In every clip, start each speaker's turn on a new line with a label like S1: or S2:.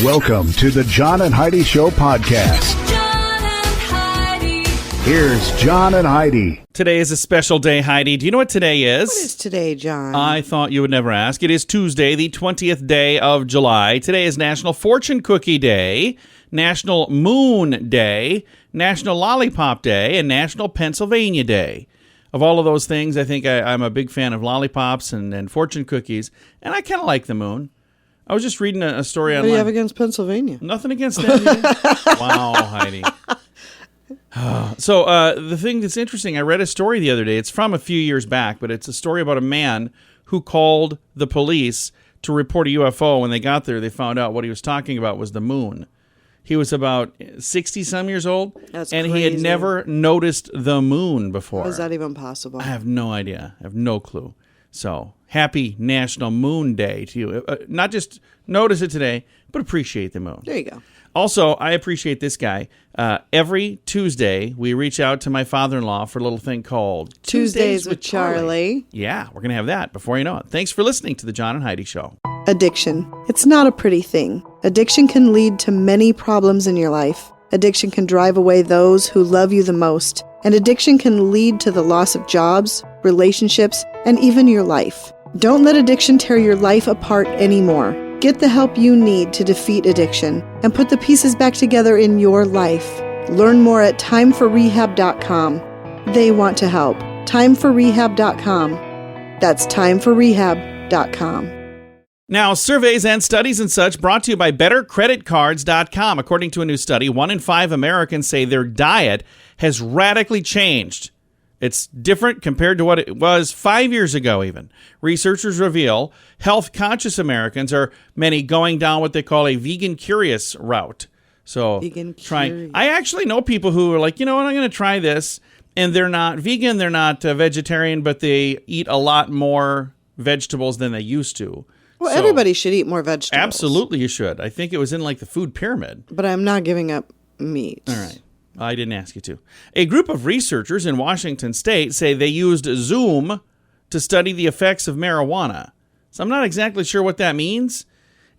S1: Welcome to the John and Heidi Show podcast.
S2: John and Heidi.
S1: Here's John and Heidi.
S3: Today is a special day, Heidi. Do you know what today is?
S4: What is today, John?
S3: I thought you would never ask. It is Tuesday, the 20th day of July. Today is National Fortune Cookie Day, National Moon Day, National Lollipop Day, and National Pennsylvania Day. Of all of those things, I think I'm a big fan of lollipops and fortune cookies, and I kind of like the moon. I was just reading a story online.
S4: What do you have against Pennsylvania?
S3: Nothing against that. Wow, Heidi. So the thing that's interesting, I read a story the other day. It's from a few years back, but it's a story about a man who called the police to report a UFO. When they got there, they found out what he was talking about was the moon. He was about 60-some years old,
S4: That's
S3: and
S4: crazy.
S3: he had never noticed the moon before.
S4: How is that even possible?
S3: I have no idea. I have no clue. So, happy National Moon Day to you. Not just notice it today, but appreciate the moon.
S4: There you go.
S3: Also, I appreciate this guy. Every Tuesday, we reach out to my father-in-law for a little thing called
S4: Tuesdays with Charlie.
S3: Yeah, we're going to have that before you know it. Thanks for listening to the John and Heidi Show.
S4: Addiction. It's not a pretty thing. Addiction can lead to many problems in your life. Addiction can drive away those who love you the most. And addiction can lead to the loss of jobs, relationships, and even your life. Don't let addiction tear your life apart anymore. Get the help you need to defeat addiction and put the pieces back together in your life. Learn more at timeforrehab.com. They want to help. Timeforrehab.com. That's timeforrehab.com.
S3: Now, surveys and studies and such brought to you by BetterCreditCards.com. According to a new study, 1 in 5 Americans say their diet has radically changed. It's different compared to what it was 5 years ago even. Researchers reveal health-conscious Americans are many going down what they call a vegan-curious route. So,
S4: Vegan-curious.
S3: I actually know people who are like, you know what, I'm going to try this. And they're not vegan, they're not vegetarian, but they eat a lot more vegetables than they used to.
S4: Well,
S3: So,
S4: everybody should eat more vegetables.
S3: Absolutely, you should. I think it was in like the food pyramid.
S4: But I'm not giving up meat.
S3: All right. I didn't ask you to. A group of researchers in Washington State say they used Zoom to study the effects of marijuana. So I'm not exactly sure what that means.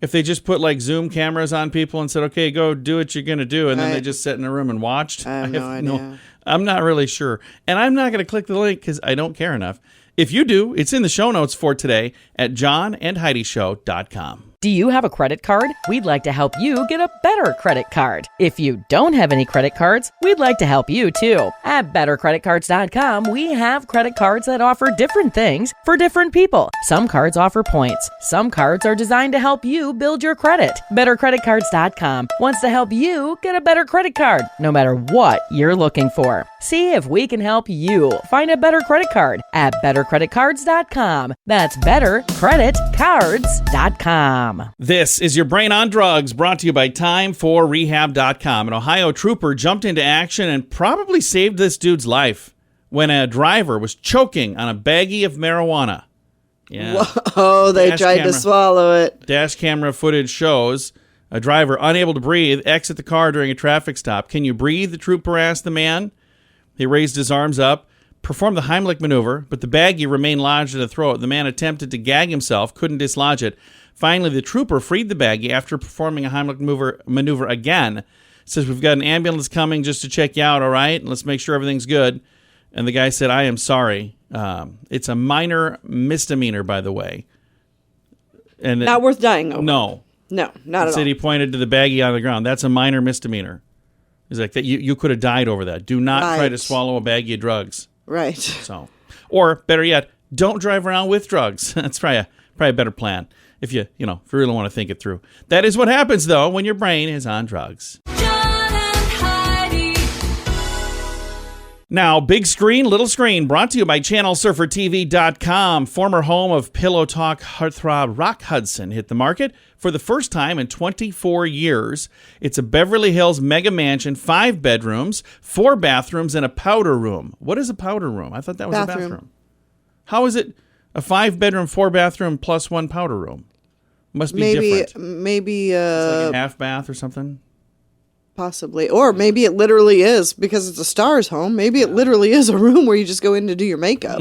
S3: If they just put like Zoom cameras on people and said, okay, go do what you're going to do. And then they just sat in a room and watched.
S4: I have no idea.
S3: I'm not really sure. And I'm not going to click the link because I don't care enough. If you do, it's in the show notes for today at johnandheidishow.com.
S5: Do you have a credit card? We'd like to help you get a better credit card. If you don't have any credit cards, we'd like to help you too. At bettercreditcards.com, we have credit cards that offer different things for different people. Some cards offer points. Some cards are designed to help you build your credit. Bettercreditcards.com wants to help you get a better credit card, no matter what you're looking for. See if we can help you find a better credit card at bettercreditcards.com. That's bettercreditcards.com.
S3: This is your Brain on Drugs, brought to you by timeforrehab.com. An Ohio trooper jumped into action and probably saved this dude's life when a driver was choking on a baggie of marijuana. Yeah.
S4: Whoa, they tried to swallow it.
S3: Dash camera footage shows a driver unable to breathe exit the car during a traffic stop. Can you breathe? The trooper asked the man. He raised his arms up, performed the Heimlich maneuver, but the baggie remained lodged in the throat. The man attempted to gag himself, couldn't dislodge it. Finally, the trooper freed the baggie after performing a Heimlich maneuver again. Says, we've got an ambulance coming just to check you out, all right? And let's make sure everything's good. And the guy said, I am sorry. It's a minor misdemeanor, by the way. And
S4: Not worth dying over.
S3: No.
S4: No, not at all.
S3: He pointed to the baggie on the ground. That's a minor misdemeanor. He's like, that you could have died over that. Do not try to swallow a baggie of drugs.
S4: Right.
S3: So, or better yet, don't drive around with drugs. That's probably a better plan if you really want to think it through. That is what happens, though, when your brain is on drugs.
S2: John and Heidi.
S3: Now, big screen, little screen, brought to you by ChannelSurferTV.com. Former home of Pillow Talk heartthrob Rock Hudson hit the market for the first time in 24 years. It's a Beverly Hills mega mansion, 5 bedrooms, 4 bathrooms, and a powder room. What is a powder room? I thought that was a bathroom. How is it a 5-bedroom, 4-bathroom plus 1 powder room? Must be different.
S4: Maybe
S3: it's like a half bath or something.
S4: Possibly. Or maybe it literally is, because it's a star's home. Maybe it literally is a room where you just go in to do your makeup.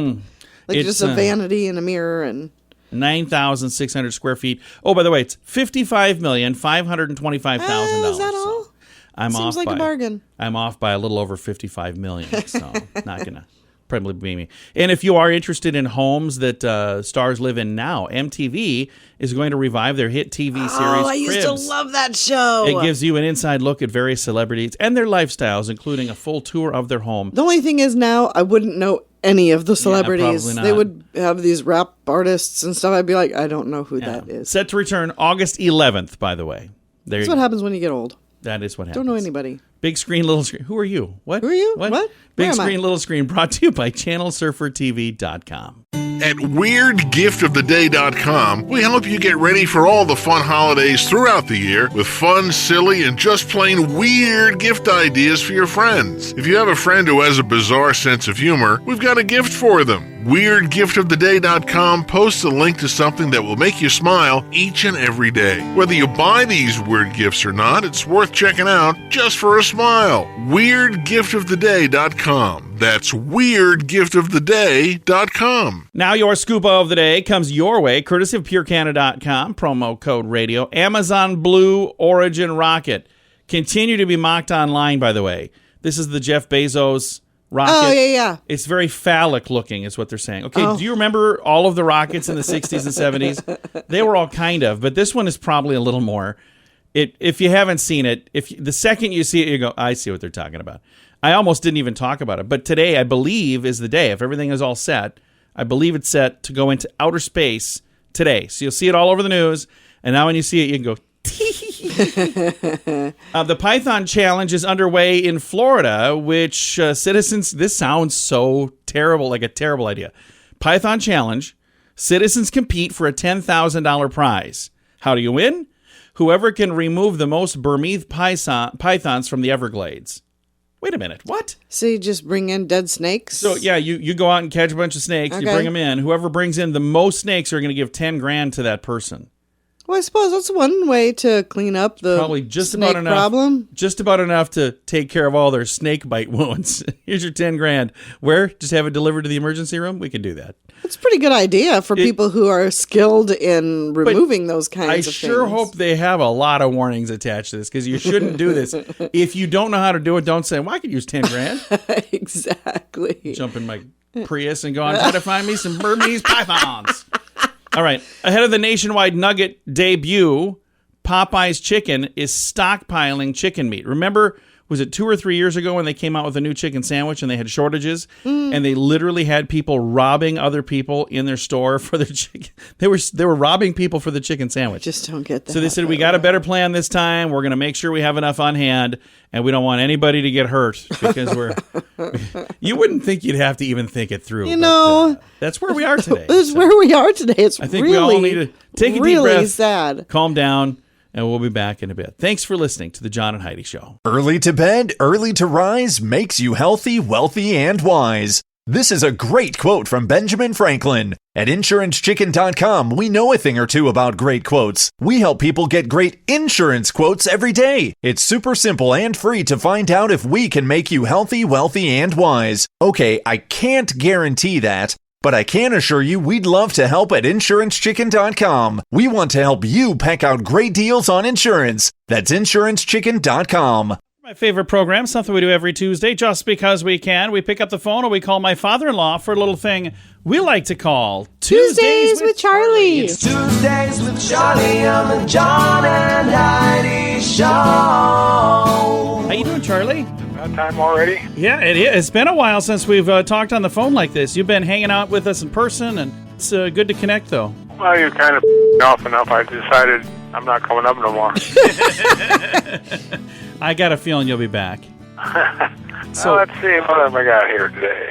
S4: Like just a vanity and a mirror and
S3: 9,600 square feet. Oh, by the way, it's $55,525,000.
S4: Is that all?
S3: I'm
S4: Seems
S3: off
S4: like a bargain.
S3: I'm off by a little over $55 million, so not going to probably be me. And if you are interested in homes that stars live in now, MTV is going to revive their hit TV series,
S4: I used to
S3: Cribs.
S4: love that show.
S3: It gives you an inside look at various celebrities and their lifestyles, including a full tour of their home.
S4: The only thing is now I wouldn't know any of the celebrities.
S3: probably not.
S4: They would have these rap artists and stuff. I'd be like, I don't know who that is.
S3: Set to return August 11th, by the way. There
S4: That's
S3: you
S4: what
S3: go.
S4: happens when you get old.
S3: That is what happens.
S4: Don't know anybody.
S3: Big screen, little screen. Who are you? What?
S4: Who are you? What? Where
S3: Big
S4: am I?
S3: screen, little screen, brought to you by ChannelSurferTV.com.
S6: At WeirdGiftOfTheDay.com, we help you get ready for all the fun holidays throughout the year with fun, silly, and just plain weird gift ideas for your friends. If you have a friend who has a bizarre sense of humor, we've got a gift for them. WeirdGiftOfTheDay.com posts a link to something that will make you smile each and every day. Whether you buy these weird gifts or not, it's worth checking out just for a smile. WeirdGiftOfTheDay.com. That's WeirdGiftOfTheDay.com.
S3: Now your scoop of the day comes your way, courtesy of PureCanada.com, promo code radio. Amazon Blue Origin rocket. Continue to be mocked online, by the way. This is the Jeff Bezos rocket.
S4: Oh, yeah.
S3: It's very phallic looking, is what they're saying. Okay, do you remember all of the rockets in the 60s and 70s? They were all kind of, but this one is probably a little more. If you haven't seen it, the second you see it, you go, I see what they're talking about. I almost didn't even talk about it. But today, I believe, is the day. If everything is all set, I believe it's set to go into outer space today. So you'll see it all over the news. And now when you see it, you can go, the Python Challenge is underway in Florida, which citizens, this sounds so terrible, like a terrible idea. Python Challenge, citizens compete for a $10,000 prize. How do you win? Whoever can remove the most Burmese pythons from the Everglades. Wait a minute, what?
S4: So you just bring in dead snakes?
S3: So, yeah, you go out and catch a bunch of snakes, you
S4: Okay.
S3: bring them in. Whoever brings in the most snakes are going to give $10,000 to that person.
S4: Well, I suppose that's one way to clean up the
S3: Probably just
S4: snake
S3: about enough.
S4: problem.
S3: Just about enough to take care of all their snake bite wounds. Here's your $10,000. Where? Just have it delivered to the emergency room? We can do that.
S4: It's a pretty good idea for people who are skilled in removing those kinds
S3: I
S4: of things.
S3: sure hope they have a lot of warnings attached to this, because you shouldn't do this. If you don't know how to do it, don't say, well, I could use $10,000.
S4: Exactly.
S3: Jump in my Prius and go on, try to find me some Burmese pythons. All right. Ahead of the nationwide nugget debut, Popeye's Chicken is stockpiling chicken meat. Remember, was it 2 or 3 years ago when they came out with a new chicken sandwich and they had shortages? And they literally had people robbing other people in their store for their chicken. They were robbing people for the chicken sandwich.
S4: Just don't get that.
S3: So they said, we got a better plan this time. We're going to make sure we have enough on hand, and we don't want anybody to get hurt, because you wouldn't think you'd have to even think it through.
S4: You know.
S3: That's where we are today.
S4: This is where we are today. It's
S3: I think
S4: really,
S3: we all need to take a deep
S4: really
S3: breath,
S4: sad.
S3: calm down, and we'll be back in a bit. Thanks for listening to the John and Heidi Show.
S7: Early to bed, early to rise makes you healthy, wealthy, and wise. This is a great quote from Benjamin Franklin. At InsuranceChicken.com, we know a thing or two about great quotes. We help people get great insurance quotes every day. It's super simple and free to find out if we can make you healthy, wealthy, and wise. Okay, I can't guarantee that, but I can assure you we'd love to help at InsuranceChicken.com. We want to help you pack out great deals on insurance. That's InsuranceChicken.com.
S3: My favorite program, something we do every Tuesday just because we can. We pick up the phone and we call my father-in-law for a little thing we like to call
S4: Tuesdays with Charlie.
S3: It's
S8: Tuesdays with Charlie on the John and Heidi Show.
S3: How you doing, Charlie?
S9: That time already?
S3: Yeah, it is. It's been a while since we've talked on the phone like this. You've been hanging out with us in person, and it's good to connect, though.
S9: Well, you're kind of off enough. I decided I'm not coming up no more.
S3: I got a feeling you'll be back.
S9: So let's see what have I got here today.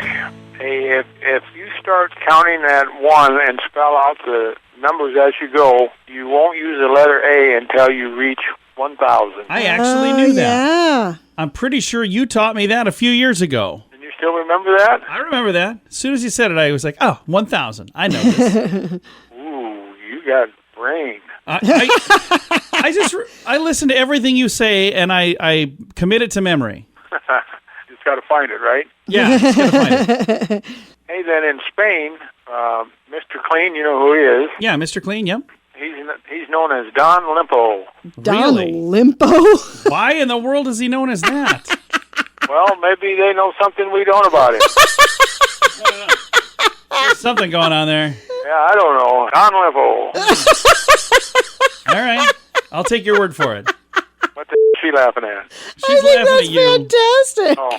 S9: Hey, if you start counting at 1 and spell out the numbers as you go, you won't use the letter A until you reach 1,000.
S3: I actually knew that.
S4: Yeah.
S3: I'm pretty sure you taught me that a few years ago.
S9: And you still remember that?
S3: I remember that. As soon as you said it, I was like, oh, 1,000. I know this.
S9: Ooh, you got brain.
S3: I listen to everything you say, and I commit it to memory.
S9: Just got to find it, right?
S3: Yeah, just gotta find it.
S9: Hey, then in Spain, Mr. Clean, you know who he is.
S3: Yeah, Mr. Clean, yep.
S9: He's known as Don Limpo.
S4: Don
S3: Really?
S4: Limpo?
S3: Why in the world is he known as that?
S9: Well, maybe they know something we don't about him.
S3: There's something going on there.
S9: Yeah, I don't know. Don Limpo.
S3: All right. I'll take your word for it.
S9: What the is she laughing at?
S3: She's
S4: I think
S3: laughing
S4: that's
S3: at you.
S4: fantastic.
S9: Oh.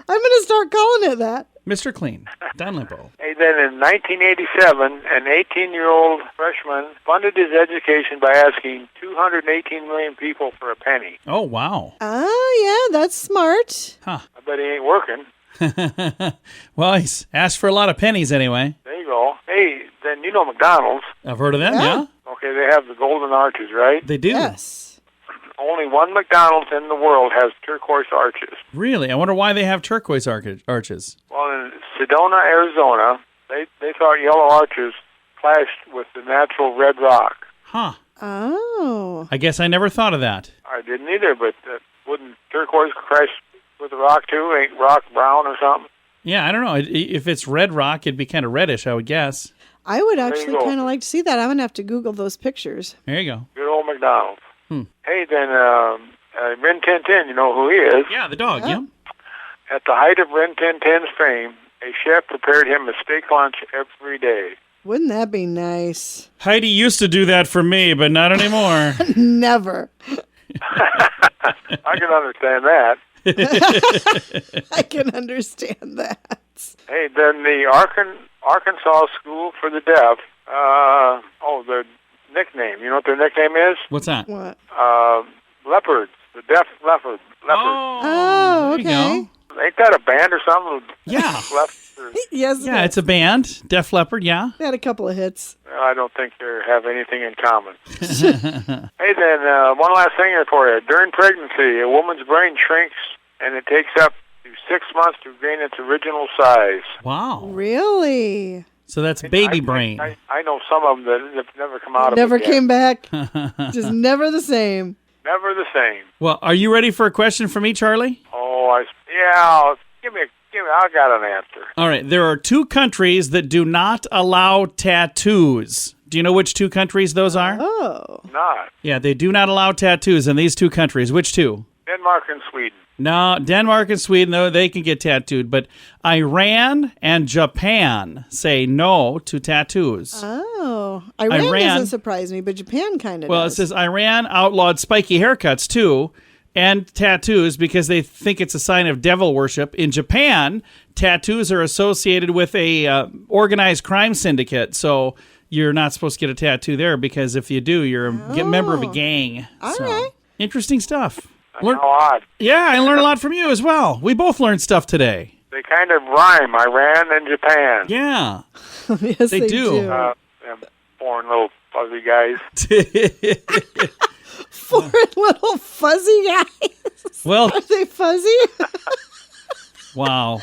S4: I'm going to start calling it that.
S3: Mr. Clean, Don Limpo.
S9: Hey, then in 1987, an 18-year-old freshman funded his education by asking 218 million people for a penny.
S3: Oh, wow.
S4: Oh, yeah, that's smart.
S9: I bet he ain't working.
S3: Well, he's asked for a lot of pennies anyway.
S9: There you go. Hey, then you know McDonald's.
S3: I've heard of them,
S4: Yeah.
S3: yeah?
S9: Okay, they have the golden arches, right?
S3: They do.
S4: Yes.
S9: Only one McDonald's in the world has turquoise arches.
S3: Really? I wonder why they have turquoise arches.
S9: Well, in Sedona, Arizona, they thought yellow arches clashed with the natural red rock.
S3: Huh.
S4: Oh.
S3: I guess I never thought of that.
S9: I didn't either, but wouldn't turquoise crash with the rock too? Ain't rock brown or something?
S3: Yeah, I don't know. If it's red rock, it'd be kind of reddish, I would guess.
S4: I would
S9: you
S4: actually
S9: go.
S4: kind of like to see that. I'm going to have to Google those pictures.
S3: There you go.
S9: Good old McDonald's.
S3: Hmm.
S9: Hey, then Rin Tin Tin, you know who he is.
S3: Yeah, the dog, yeah.
S9: At the height of Rin Tin Tin's fame, a chef prepared him a steak lunch every day.
S4: Wouldn't that be nice?
S3: Heidi used to do that for me, but not anymore.
S4: Never.
S9: I can understand that.
S4: I can understand that.
S9: Hey, then the Arkansas School for the Deaf, their nickname. You know what their nickname is?
S3: What's that?
S4: What?
S9: Leopards. The Deaf Leopard.
S4: Oh,
S3: there you
S4: okay.
S3: go.
S9: Ain't that a band or something?
S3: Yeah.
S9: Leopard.
S4: Yes.
S3: Yeah, it's a band. Def Leppard, yeah.
S4: They had a couple of hits.
S9: I don't think they have anything in common. Hey, then, one last thing here for you. During pregnancy, a woman's brain shrinks, and it takes up to 6 months to regain its original size.
S3: Wow.
S4: Really?
S3: So that's baby brain.
S9: I know some of them that have never come out
S4: Never
S9: of it yet.
S4: came back. Just never the same.
S9: Never the same.
S3: Well, are you ready for a question for me, Charlie?
S9: Oh, give me. I got an answer.
S3: All right. There are 2 countries that do not allow tattoos. Do you know which 2 countries those are?
S4: Oh.
S9: Not
S3: Yeah, they do not allow tattoos in these 2 countries. Which 2?
S9: Denmark and Sweden.
S3: No, Denmark and Sweden, though, they can get tattooed. But Iran and Japan say no to tattoos.
S4: Oh. Iran doesn't surprise me, but Japan kind of
S3: Well,
S4: does.
S3: it says Iran outlawed spiky haircuts, too, and tattoos because they think it's a sign of devil worship. In Japan, tattoos are associated with a organized crime syndicate, so you're not supposed to get a tattoo there because if you do, you're a member of a gang.
S4: All
S3: So,
S4: right.
S3: interesting stuff.
S9: How odd.
S3: Yeah, I learned a lot from you as well. We both learned stuff today.
S9: They kind of rhyme, Iran and Japan.
S3: Yeah.
S4: Yes,
S3: they do.
S9: Them foreign little fuzzy guys.
S4: Foreign little fuzzy guys.
S3: Well,
S4: Are they fuzzy?
S3: wow.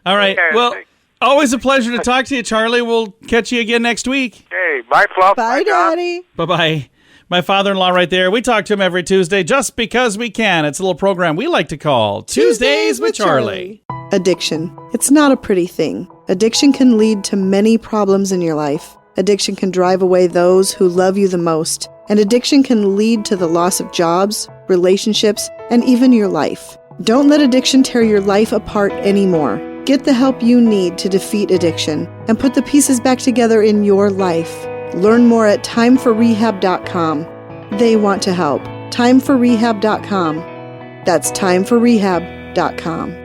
S3: All right.
S9: Okay,
S3: Well,
S9: thanks.
S3: always a pleasure to talk to you, Charlie. We'll catch you again next week.
S9: Okay, bye, Fluff.
S4: Bye,
S9: John.
S4: Daddy.
S3: Bye-bye. My father-in-law right there. We talk to him every Tuesday just because we can. It's a little program we like to call Tuesdays with Charlie.
S4: Addiction. It's not a pretty thing. Addiction can lead to many problems in your life. Addiction can drive away those who love you the most. And addiction can lead to the loss of jobs, relationships, and even your life. Don't let addiction tear your life apart anymore. Get the help you need to defeat addiction and put the pieces back together in your life. Learn more at timeforrehab.com. They want to help. Timeforrehab.com. That's timeforrehab.com.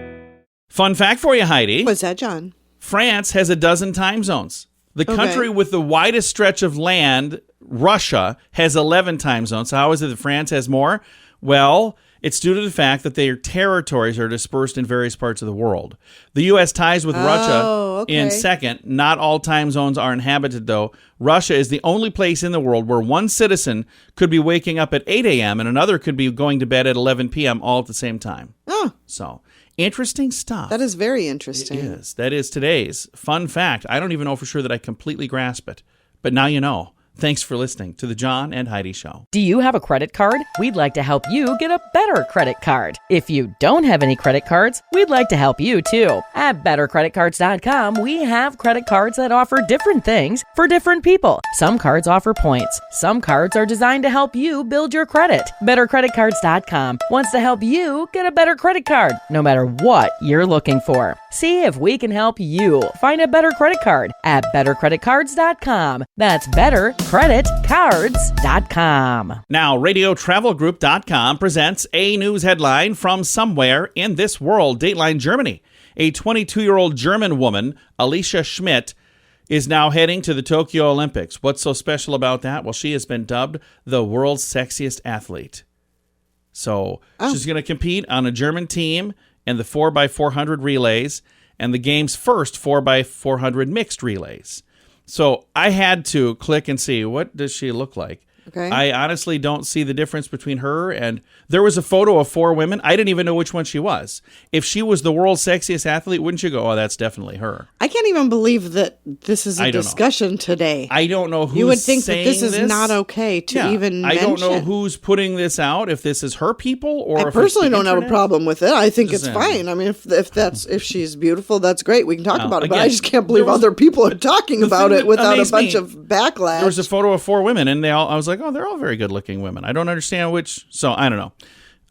S3: Fun fact for you, Heidi.
S4: What's that, John?
S3: France has a dozen time zones. The country with the widest stretch of land, Russia, has 11 time zones. So how is it that France has more? Well, it's due to the fact that their territories are dispersed in various parts of the world. The U.S. ties with Russia in second. Not all time zones are inhabited, though. Russia is the only place in the world where one citizen could be waking up at 8 a.m. and another could be going to bed at 11 p.m. all at the same time.
S4: Oh,
S3: So, interesting stuff.
S4: that is very interesting.
S3: It is. That is today's fun fact. I don't even know for sure that I completely grasp it, but now you know. Thanks for listening to The John and Heidi Show.
S5: Do you have a credit card? We'd like to help you get a better credit card. If you don't have any credit cards, we'd like to help you too. At bettercreditcards.com, we have credit cards that offer different things for different people. Some cards offer points. Some cards are designed to help you build your credit. Bettercreditcards.com wants to help you get a better credit card, no matter what you're looking for. See if we can help you find a better credit card at bettercreditcards.com. That's bettercreditcards.com.
S3: Now, RadioTravelGroup.com presents a news headline from somewhere in this world. Dateline Germany. A 22-year-old German woman, Alicia Schmidt, is now heading to the Tokyo Olympics. What's so special about that? Well, she has been dubbed the world's sexiest athlete. So she's going to compete on a German team in the 4x400 relays and the game's first 4x400 mixed relays. So I had to click and see, what does she look like?
S4: Okay.
S3: I honestly don't see the difference between her and... There was a photo of 4 women. I didn't even know which one she was. If she was the world's sexiest athlete, wouldn't you go, oh, that's definitely her?
S4: I can't even believe that this is a discussion today.
S3: I don't know who's
S4: You would think that
S3: saying
S4: this is not okay to even mention.
S3: I don't know who's putting this out, if this is her people or
S4: I
S3: if it's
S4: personally
S3: the
S4: don't have a
S3: internet.
S4: problem with it. I think
S3: Just
S4: it's
S3: saying.
S4: fine. I mean, if she's beautiful, that's great. We can talk about it. But
S3: again,
S4: I just can't believe
S3: there was-
S4: other people are talking
S3: the
S4: about
S3: thing
S4: it
S3: that
S4: without a
S3: amazed
S4: bunch
S3: me,
S4: of backlash.
S3: There was a photo of 4 women, and I was like, oh, they're all very good-looking women. I don't understand which, so I don't know.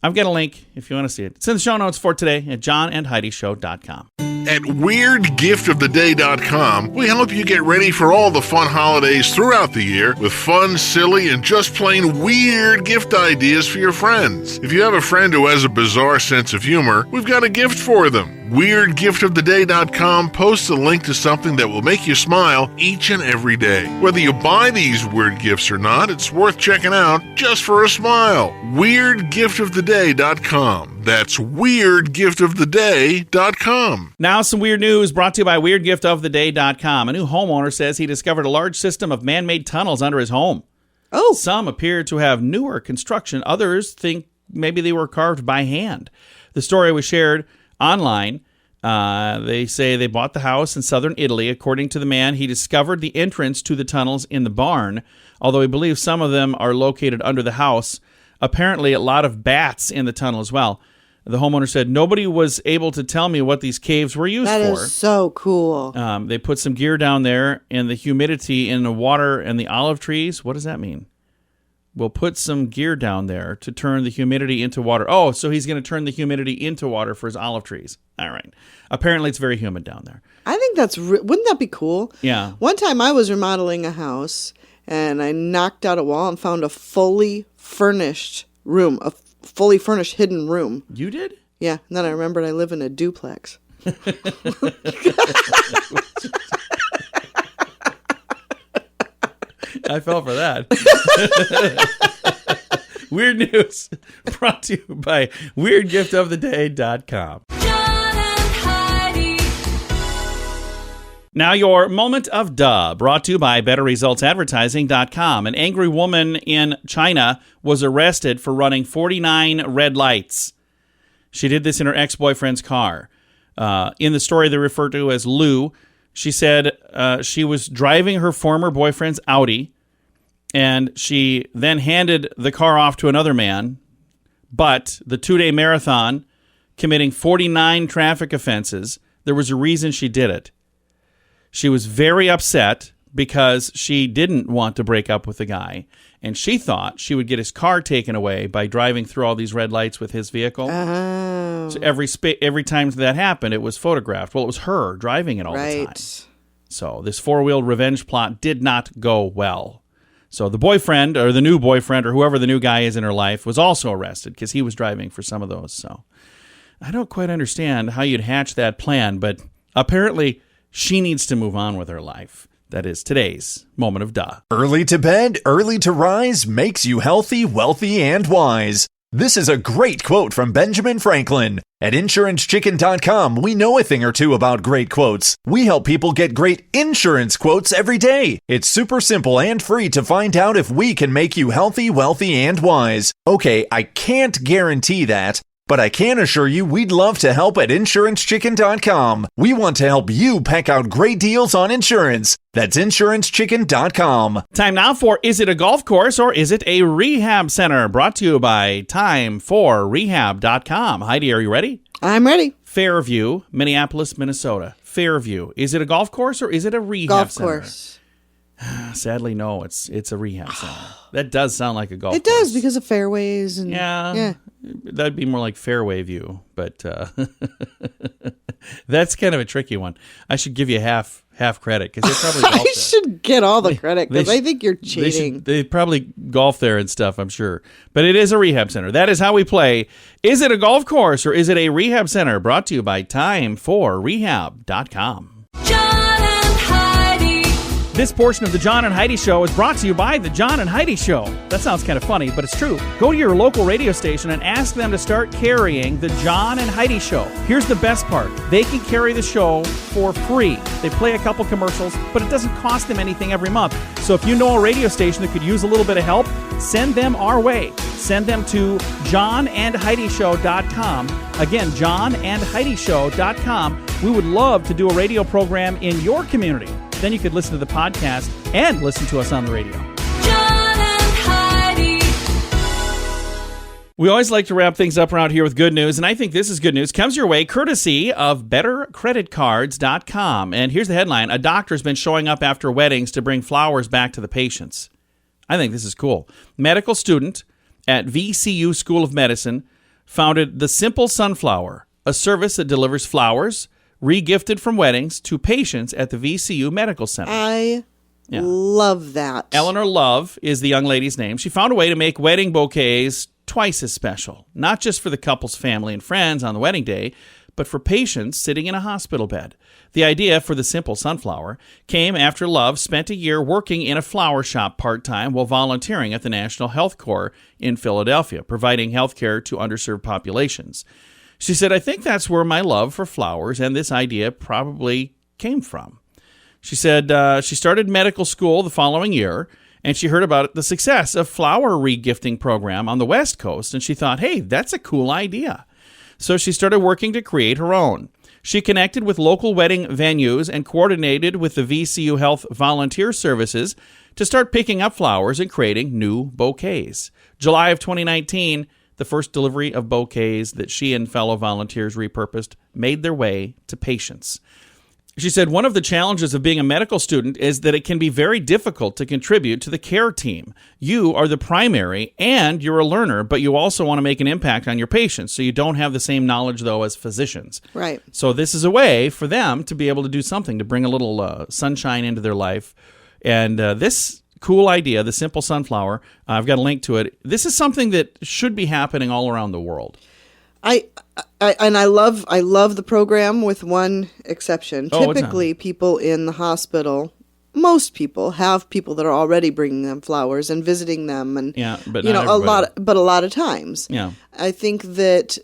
S3: I've got a link if you want to see it. It's in the show notes for today at johnandheidishow.com.
S6: At WeirdGiftOfTheDay.com, we help you get ready for all the fun holidays throughout the year with fun, silly, and just plain weird gift ideas for your friends. If you have a friend who has a bizarre sense of humor, we've got a gift for them. WeirdGiftOfTheDay.com posts a link to something that will make you smile each and every day. Whether you buy these weird gifts or not, it's worth checking out just for a smile. WeirdGiftOfTheDay.com. That's WeirdGiftOfTheDay.com.
S3: Now some weird news brought to you by WeirdGiftOfTheDay.com. A new homeowner says he discovered a large system of man-made tunnels under his home.
S4: Oh.
S3: Some appear to have newer construction. Others think maybe they were carved by hand. The story was shared online. They say they bought the house in southern Italy. According to the man, he discovered the entrance to the tunnels in the barn, although he believes some of them are located under the house. Apparently, a lot of bats in the tunnel as well. The homeowner said, nobody was able to tell me what these caves were used for.
S4: That is so cool.
S3: They put some gear down there, and the humidity in the water and the olive trees. What does that mean? We'll put some gear down there to turn the humidity into water. Oh, so he's going to turn the humidity into water for his olive trees. All right. Apparently, it's very humid down there.
S4: I think that's... wouldn't that be cool?
S3: Yeah.
S4: One time I was remodeling a house, and I knocked out a wall and found a fully furnished room, a fully furnished hidden room.
S3: You did?
S4: Yeah. And then I remembered I live in a duplex.
S3: I fell for that. Weird news brought to you by WeirdGiftOfTheDay.com.
S2: John and Heidi.
S3: Now your moment of duh, brought to you by BetterResultsAdvertising.com. An angry woman in China was arrested for running 49 red lights. She did this in her ex-boyfriend's car. In the story they refer to as Lou, she said she was driving her former boyfriend's Audi, and she then handed the car off to another man. But the 2-day marathon, committing 49 traffic offenses, there was a reason she did it. She was very upset because she didn't want to break up with the guy, and she thought she would get his car taken away by driving through all these red lights with his vehicle.
S4: Oh.
S3: So every time that happened, it was photographed. Well, it was her driving it all the time. So this 4-wheeled revenge plot did not go well. So the boyfriend, or the new boyfriend, or whoever the new guy is in her life, was also arrested because he was driving for some of those. So I don't quite understand how you'd hatch that plan, but apparently she needs to move on with her life. That is today's moment of duh.
S7: Early to bed, early to rise makes you healthy, wealthy, and wise. This is a great quote from Benjamin Franklin. At InsuranceChicken.com, we know a thing or two about great quotes. We help people get great insurance quotes every day. It's super simple and free to find out if we can make you healthy, wealthy, and wise. Okay, I can't guarantee that, But I can assure you we'd love to help at InsuranceChicken.com. We want to help you peck out great deals on insurance. That's InsuranceChicken.com.
S3: Time now for Is It a Golf Course or Is It a Rehab Center? Brought to you by Time4Rehab.com. Heidi, are you ready?
S4: I'm ready.
S3: Fairview, Minneapolis, Minnesota. Fairview. Is it a golf course or is it a rehab center?
S4: Golf course.
S3: Sadly, no. It's a rehab center. That does sound like a golf
S4: It
S3: course.
S4: does because of fairways and
S3: Yeah. That'd be more like Fairway View, but that's kind of a tricky one. I should give you half credit because they probably golf
S4: I
S3: there.
S4: should get all the credit because
S3: They
S4: I think you're cheating.
S3: They probably golf there and stuff, I'm sure. But it is a rehab center. That is how we play. Is it a golf course or is it a rehab center? Brought to you by Time4Rehab.com.
S2: John and Heidi.
S3: This portion of the John and Heidi Show is brought to you by the John and Heidi Show. That sounds kind of funny, but it's true. Go to your local radio station and ask them to start carrying the John and Heidi Show. Here's the best part. They can carry the show for free. They play a couple commercials, but it doesn't cost them anything every month. So if you know a radio station that could use a little bit of help, send them our way. Send them to johnandheidishow.com. Again, johnandheidishow.com. We would love to do a radio program in your community. Then you could listen to the podcast and listen to us on the radio.
S2: John and Heidi.
S3: We always like to wrap things up around here with good news, and I think this is good news. Comes your way courtesy of BetterCreditCards.com. And here's the headline. A doctor's been showing up after weddings to bring flowers back to the patients. I think this is cool. Medical student at VCU School of Medicine founded The Simple Sunflower, a service that delivers flowers re-gifted from weddings to patients at the VCU Medical Center.
S4: I love that.
S3: Eleanor Love is the young lady's name. She found a way to make wedding bouquets twice as special, not just for the couple's family and friends on the wedding day, but for patients sitting in a hospital bed. The idea for the Simple Sunflower came after Love spent a year working in a flower shop part-time while volunteering at the National Health Corps in Philadelphia, providing health care to underserved populations. She said, I think that's where my love for flowers and this idea probably came from. She said she started medical school the following year, and she heard about the success of flower re-gifting program on the West Coast, and she thought, hey, that's a cool idea. So she started working to create her own. She connected with local wedding venues and coordinated with the VCU Health Volunteer Services to start picking up flowers and creating new bouquets. July of 2019, the first delivery of bouquets that she and fellow volunteers repurposed made their way to patients. She said, one of the challenges of being a medical student is that it can be very difficult to contribute to the care team. You are the primary and you're a learner, but you also want to make an impact on your patients, so you don't have the same knowledge, though, as physicians.
S4: Right.
S3: So this is a way for them to be able to do something, to bring a little sunshine into their life. And this cool idea, the Simple Sunflower, I've got a link to it. This is something that should be happening all around the world.
S4: I love the program with one exception. Typically, people in the hospital, most people have people that are already bringing them flowers and visiting them, and
S3: but
S4: a
S3: not
S4: lot of times.
S3: Yeah.
S4: I think that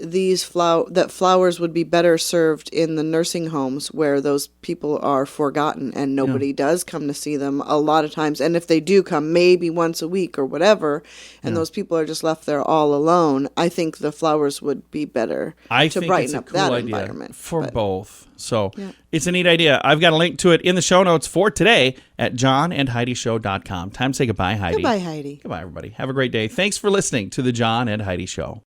S4: flowers would be better served in the nursing homes where those people are forgotten and nobody does come to see them a lot of times. And if they do come, maybe once a week or whatever, and those people are just left there all alone, I think the flowers would be better to brighten up that environment
S3: for both. So it's a neat idea. I've got a link to it in the show notes for today at johnandheidishow.com. Time to say goodbye, Heidi.
S4: Goodbye, Heidi.
S3: Goodbye, everybody. Have a great day. Thanks for listening to the John and Heidi Show.